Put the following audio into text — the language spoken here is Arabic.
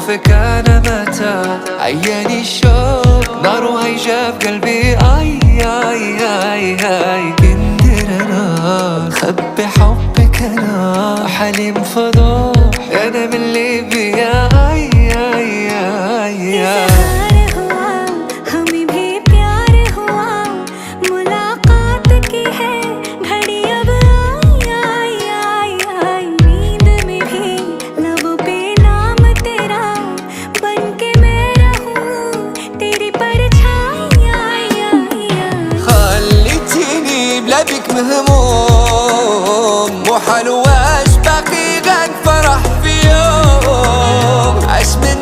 شوفك أنا متى عياني الشوق نار هيجا في قلبي. آي آي آي آي كندر أنا خبي حبك أنا حليم فضوح أنا من اللي بيا. آي آي آي آي بك مهموم محال واش باقي غنفرح في يوم عاش من